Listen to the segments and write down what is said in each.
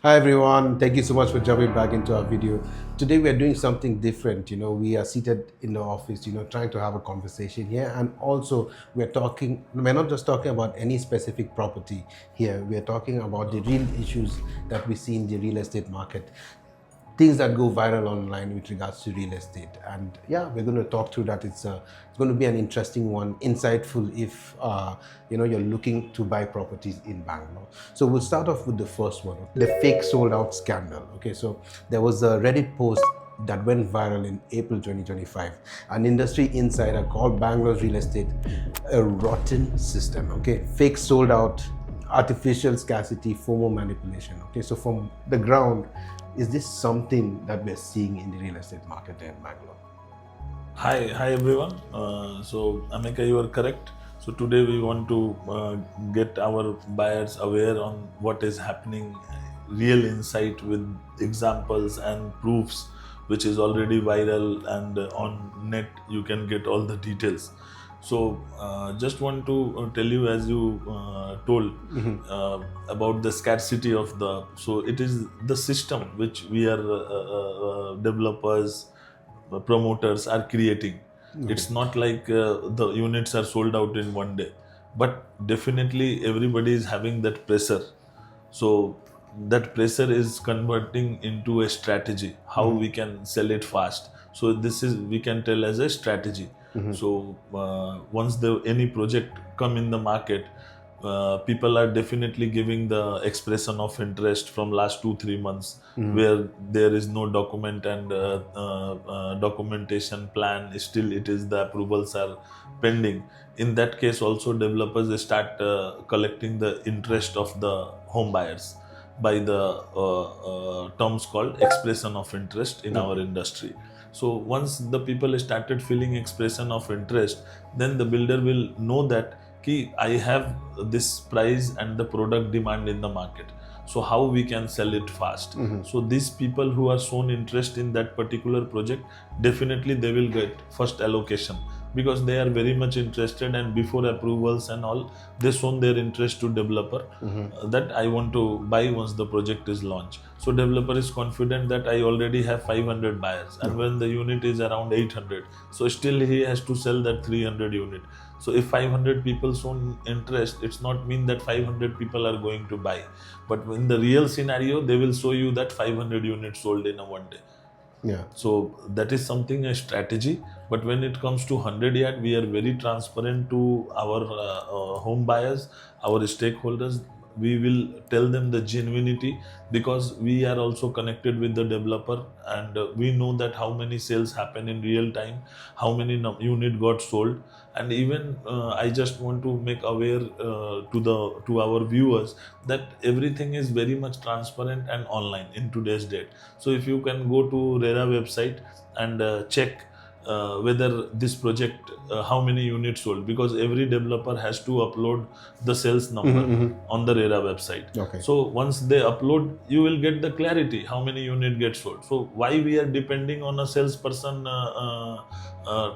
Hi everyone, thank you so much for jumping back into our video. Today we are doing something different. We are seated in the office, trying to have a conversation here, and also we're not just talking about any specific property here. We are talking about the real issues that we see in the real estate market, things that go viral online with regards to real estate. And yeah, we're going to talk through that. It's going to be an interesting one, insightful if you're looking to buy properties in Bangalore. So we'll start off with the first one, the fake sold out scandal. Okay, so there was a Reddit post that went viral in April 2025. An industry insider called Bangalore's real estate a rotten system. Okay, fake sold out, artificial scarcity, FOMO manipulation. Okay, so from the ground, is this something that we're seeing in the real estate market in Bangalore? Hi everyone. So Emeka, you are correct. So today we want to get our buyers aware on what is happening, real insight with examples and proofs, which is already viral and on net you can get all the details. So just want to tell you, as you told about the scarcity of the. So it is the system which we are developers, promoters are creating. It's not like the units are sold out in one day, but definitely everybody is having that pressure. So that pressure is converting into a strategy how we can sell it fast. So this is, we can tell, as a strategy. So once the any project come in the market, people are definitely giving the expression of interest from last 2-3 months, where there is no document and documentation plan, still it is the approvals are pending. In that case also, developers start collecting the interest of the home buyers by the terms called expression of interest in our industry. So once the people started feeling expression of interest, then the builder will know that I have this price and the product demand in the market. So how we can sell it fast? So these people who are shown interest in that particular project, definitely they will get first allocation, because they are very much interested, and before approvals and all, they shown their interest to developer, that I want to buy once the project is launched. So developer is confident that I already have 500 buyers, and when the unit is around 800, so still he has to sell that 300 unit. So if 500 people shown interest, it's not mean that 500 people are going to buy, but in the real scenario they will show you that 500 units sold in a one day. Yeah. So that is something, a strategy. But when it comes to 100 yard, we are very transparent to our home buyers, our stakeholders. We will tell them the genuinity, because we are also connected with the developer, and we know that how many sales happen in real time, how many unit got sold. And even I just want to make aware to our viewers that everything is very much transparent and online in today's date. So if you can go to RERA website and check whether this project, how many units sold, because every developer has to upload the sales number on the RERA website. Okay. So once they upload, you will get the clarity how many unit get sold. So why we are depending on a salesperson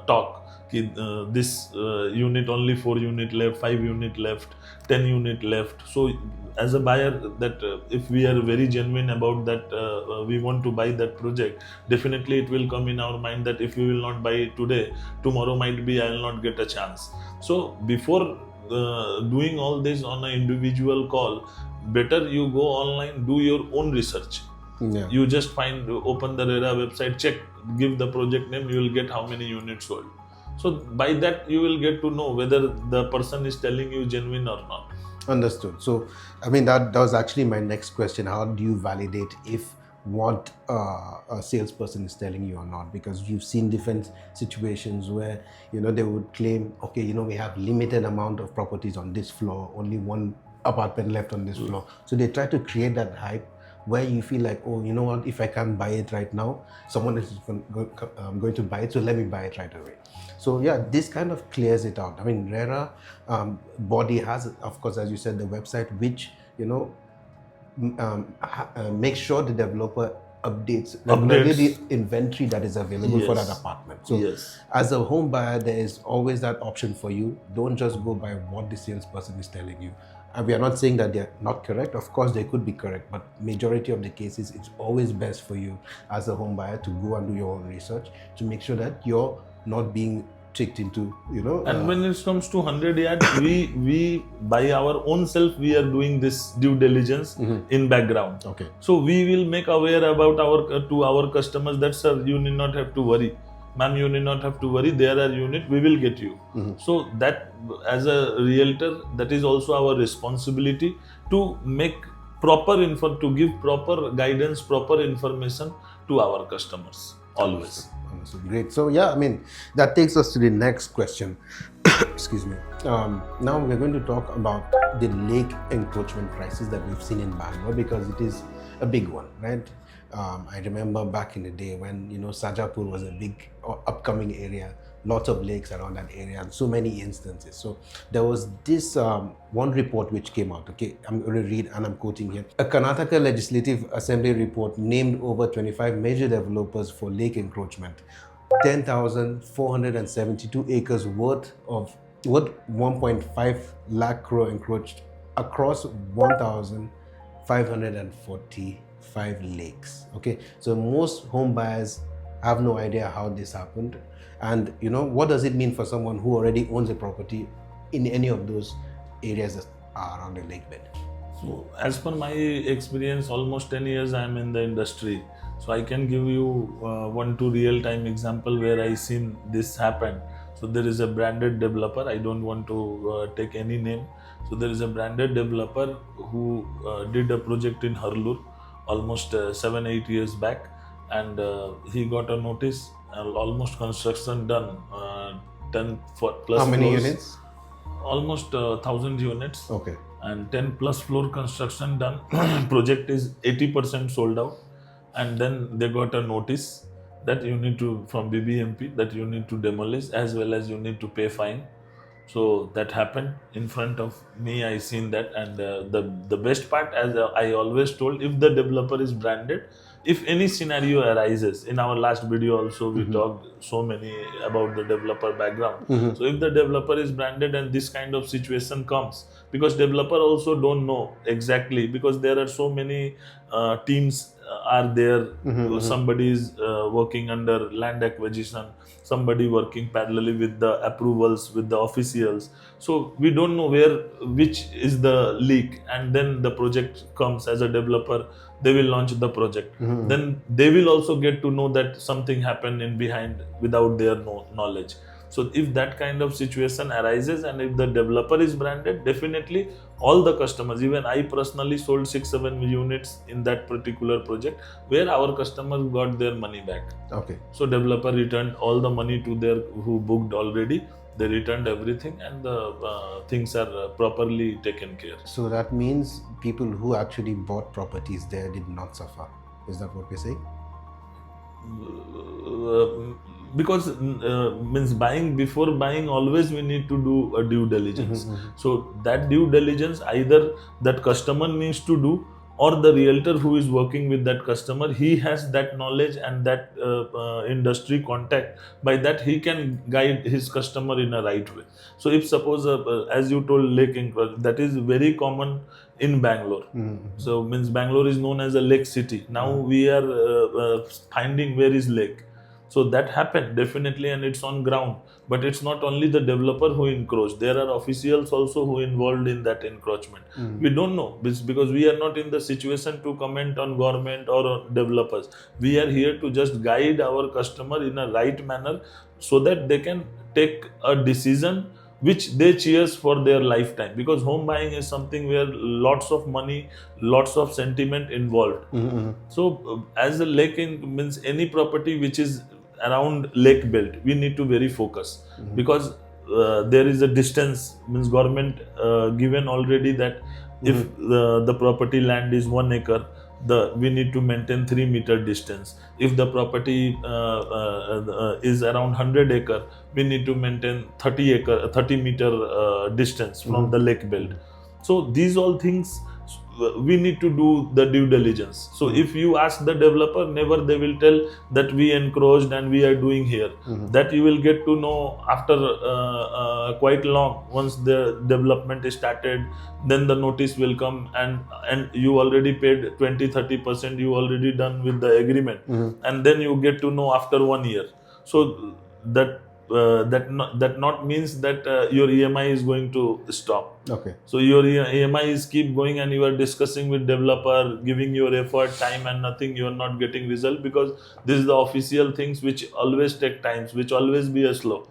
talk, this unit only 4 unit left, 5 unit left, 10 unit left. So as a buyer, that if we are very genuine about that, we want to buy that project, definitely it will come in our mind that if we will not buy it today, tomorrow might be I will not get a chance. So before doing all this on an individual call, better you go online, do your own research. Yeah. You just open the RERA website, check, give the project name, you will get how many units sold. So by that you will get to know whether the person is telling you genuine or not. Understood. So, I mean, that was actually my next question. How do you validate if what a salesperson is telling you or not? Because you've seen different situations where, they would claim, okay, we have limited amount of properties on this floor, only one apartment left on this floor. So they try to create that hype where you feel like, oh, you know what, if I can't buy it right now, someone else is going to buy it, so let me buy it right away. So yeah, this kind of clears it out. I mean, RERA body has, of course, as you said, the website, which, make sure the developer updates regularly the inventory that is available for that apartment. So as a home buyer, there is always that option for you. Don't just go by what the salesperson is telling you. And we are not saying that they're not correct. Of course, they could be correct, but majority of the cases, it's always best for you as a home buyer to go and do your own research to make sure that you're not being tricked into, And when it comes to 100 yards, we by our own self, we are doing this due diligence in background. Okay. So we will make aware about to our customers that, sir, you need not have to worry. Ma'am, you need not have to worry. There are unit, we will get you. So that, as a realtor, that is also our responsibility to make proper info, to give proper guidance, proper information to our customers always. Understood. Great. So yeah, I mean, that takes us to the next question. Excuse me. Now we're going to talk about the lake encroachment crisis that we've seen in Bangalore, because it is a big one, right? I remember back in the day when, Sajapur was a big upcoming area, lots of lakes around that area, and so many instances. So there was this one report which came out. Okay, I'm going to read, and I'm quoting here. A Karnataka Legislative Assembly report named over 25 major developers for lake encroachment. 10,472 acres worth 1.5 lakh crore encroached across 1,545 lakes. Okay, so most home buyers have no idea how this happened, and what does it mean for someone who already owns a property in any of those areas that are around the lake bed. So as per my experience, almost 10 years I am in the industry. So I can give you 1-2 real-time example where I seen this happen. So there is a branded developer. I don't want to take any name. So there is a branded developer who did a project in Harlur almost 7-8 years back, and he got a notice. Almost construction done. 10 plus. How many floors, units? Almost 1,000 units. Okay. And 10 plus floor construction done. Project is 80% sold out. And then they got a notice that you need to, from BBMP, that you need to demolish as well as you need to pay fine. So that happened in front of me. I seen that, and the best part, as I always told, if the developer is branded, if any scenario arises, in our last video also we talked so many about the developer background. So if the developer is branded and this kind of situation comes, because developer also don't know exactly, because there are so many teams are there. Somebody is working under land acquisition, somebody working parallelly with the approvals, with the officials. So we don't know which is the leak, and then the project comes. As a developer, they will launch the project. Then they will also get to know that something happened in behind without their knowledge. So if that kind of situation arises, and if the developer is branded, definitely all the customers, even I personally sold 6-7 units in that particular project where our customers got their money back. Okay. So developer returned all the money to their who booked already. They returned everything, and the things are properly taken care. So that means people who actually bought properties there did not suffer. Is that what we're saying? Because means before buying, always we need to do a due diligence. So that due diligence, either that customer needs to do, or the realtor who is working with that customer, he has that knowledge and that industry contact. By that, he can guide his customer in a right way. So if suppose, as you told, lake encroachment, that is very common in Bangalore. So means Bangalore is known as a lake city. Now we are finding where is lake. So that happened definitely, and it's on ground. But it's not only the developer who encroached. There are officials also who involved in that encroachment. We don't know, because we are not in the situation to comment on government or on developers. We are here to just guide our customer in a right manner, so that they can take a decision which they cheers for their lifetime. Because home buying is something where lots of money, lots of sentiment involved. So as a lake means any property which is around lake belt, we need to very focus, because there is a distance, means government given already that if the property land is 1 acre, we need to maintain 3 meter distance. If the property is around 100 acre, we need to maintain 30 meter distance from the lake belt. So these all things we need to do the due diligence. So if you ask the developer, never they will tell that we encroached and we are doing here. That you will get to know after quite long. Once the development is started, then the notice will come, and you already paid 20-30%, you already done with the agreement, and then you get to know after 1 year. So that not means that your EMI is going to stop. Okay. So your EMI is keep going, and you are discussing with developer, giving your effort, time, and nothing. You are not getting result, because this is the official things which always take times, which always be a slow.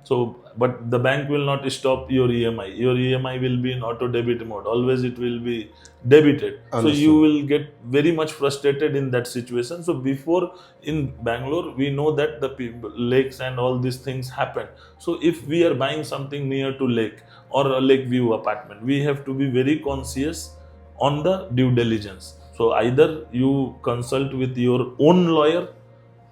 So, but the bank will not stop your EMI. Your EMI will be in auto debit mode. Always it will be debited. So you will get very much frustrated in that situation. So before, in Bangalore, we know that the lakes and all these things happen. So if we are buying something near to lake or a lake view apartment, we have to be very conscious on the due diligence. So either you consult with your own lawyer,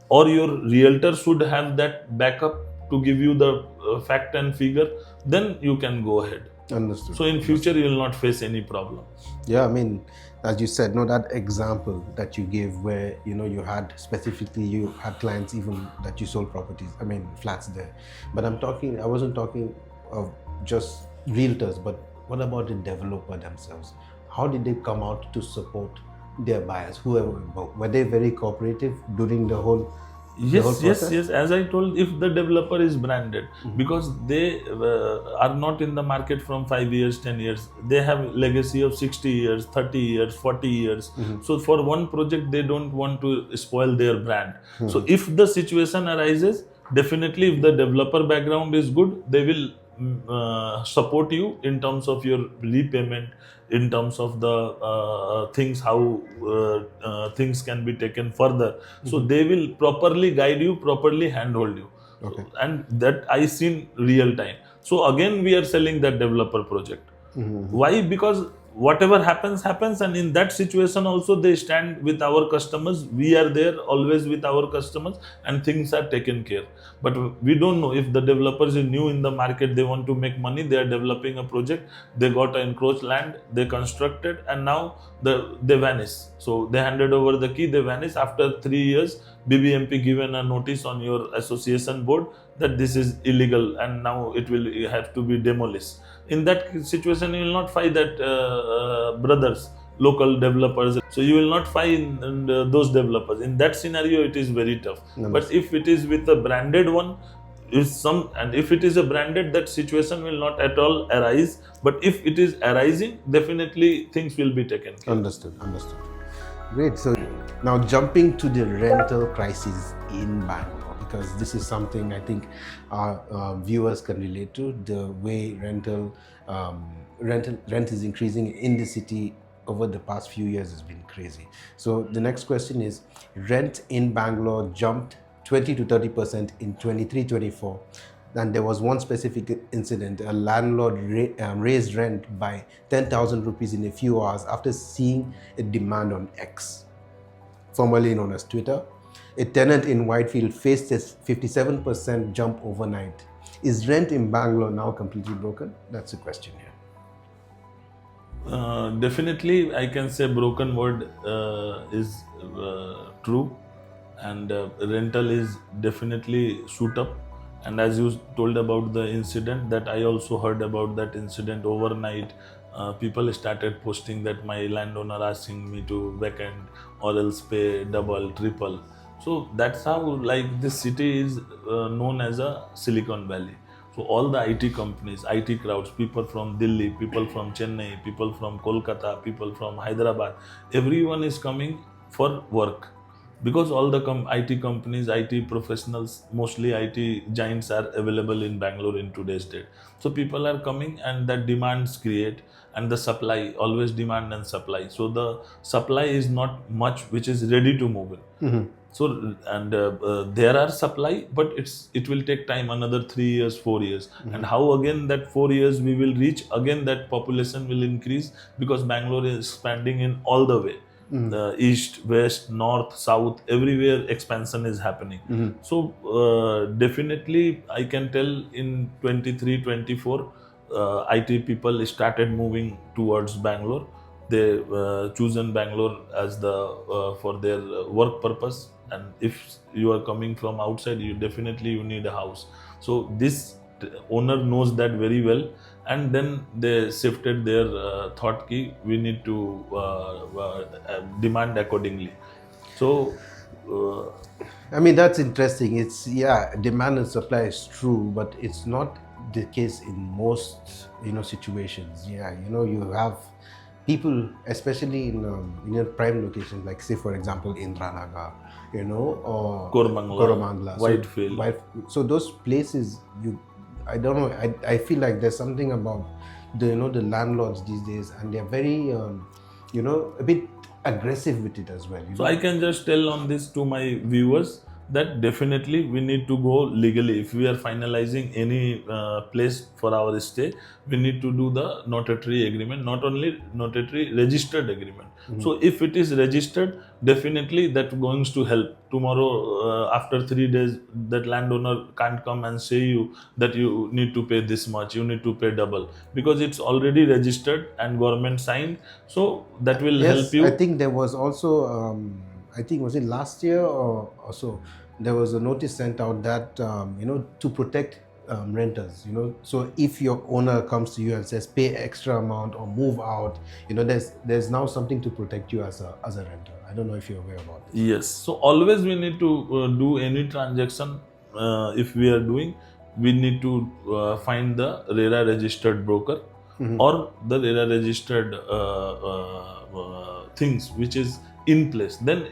or your realtor should have that backup to give you the fact and figure, then you can go ahead. Understood. So in future you will not face any problem. Yeah, I mean, as you said, no, that example that you gave where, you had specifically, you had clients even that you sold properties, I mean, flats there. But I wasn't talking of just realtors, but what about the developer themselves? How did they come out to support their buyers, whoever involved? Were they very cooperative during the whole Yes. As I told, if the developer is branded, because they are not in the market from 5 years, 10 years, they have legacy of 60 years, 30 years, 40 years. So for one project, they don't want to spoil their brand. So if the situation arises, definitely if the developer background is good, they will support you in terms of your repayment, in terms of the things, how things can be taken further. So they will properly guide you, properly handhold you. Okay. And that I seen real time. So again, we are selling that developer project. Why? Because whatever happens, and in that situation also they stand with our customers. We are there always with our customers, and things are taken care. But we don't know if the developers is new in the market, they want to make money, they are developing a project, they got an encroached land, they constructed, and now they vanish. So they handed over the key, they vanish. After 3 years, BBMP given a notice on your association board that this is illegal, and now it will have to be demolished. In that situation, you will not find that brothers, local developers. So you will not find those developers. In that scenario, it is very tough. But if it is with a branded one, if it is a branded, that situation will not at all arise. But if it is arising, definitely things will be taken care. Understood. Great. So now jumping to the rental crisis in Bangalore, because this is something I think our viewers can relate to. The way rent is increasing in the city over the past few years has been crazy. So the next question is, rent in Bangalore jumped 20 to 30% in 23-24. And there was one specific incident. A landlord raised rent by 10,000 rupees in a few hours after seeing a demand on X, formerly known as Twitter. A tenant in Whitefield faced a 57% jump overnight. Is rent in Bangalore now completely broken? That's the question here. Definitely, I can say broken word is true, and rental is definitely shoot up. And as you told about the incident, that I also heard about that incident overnight. People started posting that my landowner asking me to vacant or else pay double, triple. So that's how, like, this city is known as a Silicon Valley. So all the IT companies, IT crowds, people from Delhi, people from Chennai, people from Kolkata, people from Hyderabad, everyone is coming for work. Because all the IT companies, IT professionals, mostly IT giants are available in Bangalore in today's date. So people are coming, and that demands create, and the supply, always demand and supply. So the supply is not much which is ready to move in. So, and there are supply, but it will take time, another 3 years, 4 years. And how again that 4 years we will reach, again that population will increase, because Bangalore is expanding in all the way. The east, west, north, south, everywhere expansion is happening. So definitely I can tell in 23-24 IT people started moving towards Bangalore. they chosen Bangalore as the for their work purpose, and if you are coming from outside, you need a house. So this owner knows that very well, and then they shifted their thought key. We need to demand accordingly. So. I mean, that's interesting. It's, yeah, demand and supply is true, but it's not the case in most, situations. Yeah, you have people, especially in prime locations, like say for example Indranagar, or Koramangala, Whitefield. So those places, I don't know. I feel like there's something about the landlords these days, and they're very a bit aggressive with it as well. So I can just tell on this to my viewers that definitely we need to go legally. If we are finalizing any place for our stay, we need to do the notary agreement, not only notary, registered agreement. So if it is registered, definitely that going to help. Tomorrow, after 3 days, that landowner can't come and say you that you need to pay this much, you need to pay double, because it's already registered and government signed. So that will help you. I think there was also, I think was it last year or so, there was a notice sent out that to protect renters. So if your owner comes to you and says pay extra amount or move out, there's now something to protect you as a renter. I don't know if you're aware about this. Yes. So always we need to do any transaction. If we are doing, we need to find the RERA registered broker or the RERA registered things which is in place. Then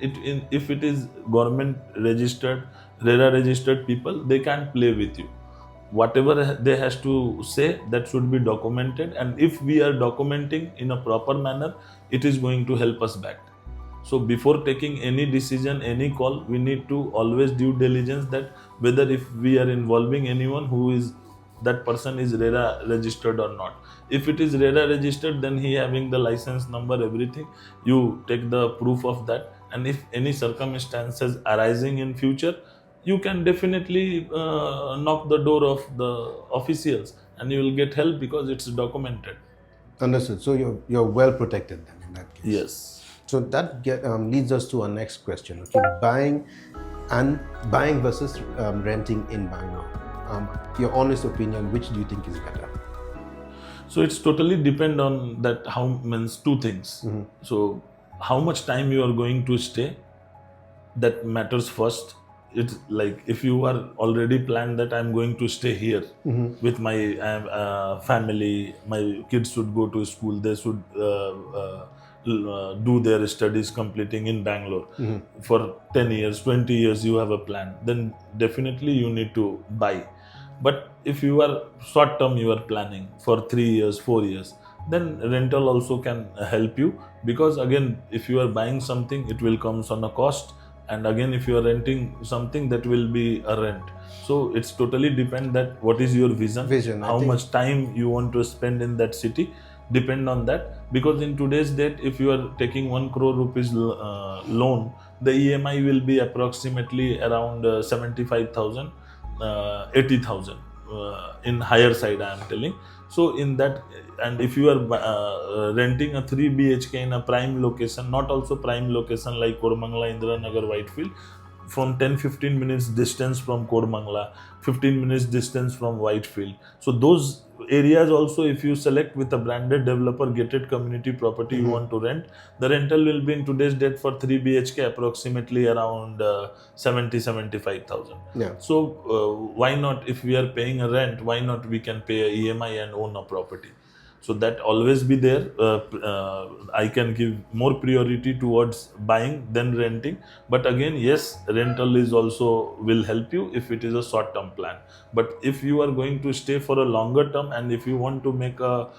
if it is government registered, RERA registered people, they can't play with you. Whatever they has to say, that should be documented, and if we are documenting in a proper manner, it is going to help us back. So before taking any decision, any call, we need to always due diligence that whether if we are involving anyone who is, that person is RERA registered or not. If it is RERA registered, then he having the license number, everything, you take the proof of that. And if any circumstances arising in future, you can definitely knock the door of the officials and you will get help because it's documented. Understood. So you're well protected then in that case. Yes. So that leads us to our next question. Okay, buying versus renting in Bangalore. Your honest opinion, which do you think is better? So it's totally depend on that. How means two things. So how much time you are going to stay, that matters first. It's like if you are already planned that I'm going to stay here with my family, my kids should go to school, they should do their studies completing in Bangalore for 10 years, 20 years, you have a plan, then definitely you need to buy. But if you are short term, you are planning for 3 years, 4 years, then rental also can help you, because again, if you are buying something, it will comes on a cost, and again if you are renting something, that will be a rent. So it's totally depend that what is your vision, how much time you want to spend in that city, depend on that. Because in today's date, if you are taking 1 crore rupees loan, the EMI will be approximately around 75,000, 80,000 in higher side, I am telling. So in that, and if you are renting a 3 BHK in a prime location, not also prime location like Koramangala, Indranagar, Whitefield, from 10-15 minutes distance from Koramangala, 15 minutes distance from Whitefield. So those areas also, if you select with a branded developer, gated community property you want to rent, the rental will be in today's date for 3 BHK approximately around 70-75,000. Yeah. So why not, if we are paying a rent, why not we can pay a EMI and own a property? So that always be there. I can give more priority towards buying than renting. But again, yes, rental is also will help you if it is a short-term plan. But if you are going to stay for a longer term, and if you want to make a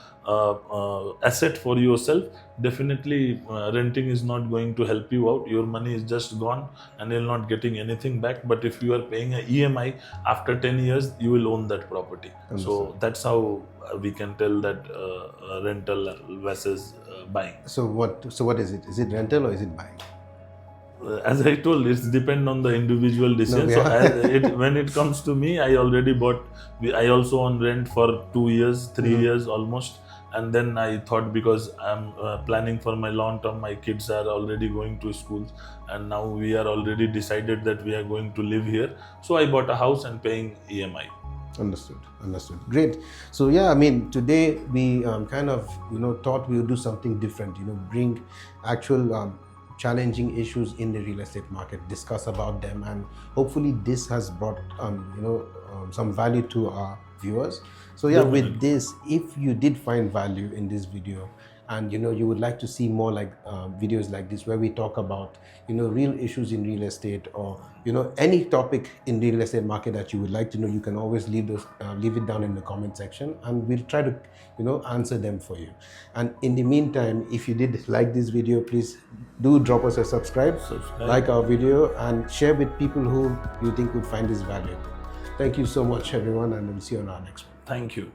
asset for yourself, definitely renting is not going to help you out. Your money is just gone and you're not getting anything back. But if you are paying an EMI, after 10 years, you will own that property. So that's how we can tell that rental versus buying. So what is it? Is it rental or is it buying? As I told, it's depend on the individual decision. No, yeah. So when it comes to me, I already bought. I also on rent for 2 years, 3 years almost. And then I thought, because I'm planning for my long term, my kids are already going to schools, and now we are already decided that we are going to live here. So I bought a house and paying EMI. Understood. Great. So yeah, I mean, today we kind of thought we would do something different. Bring actual challenging issues in the real estate market, discuss about them, and hopefully this has brought some value to our viewers. So yeah, with this, if you did find value in this video, and you would like to see more like videos like this where we talk about real issues in real estate, or any topic in the real estate market that you would like to know, you can always leave it down in the comment section, and we'll try to answer them for you. And in the meantime, if you did like this video, please do drop us a subscribe, like our video, and share with people who you think would find this valuable. Thank you so much, everyone, and we'll see you on our next one. Thank you.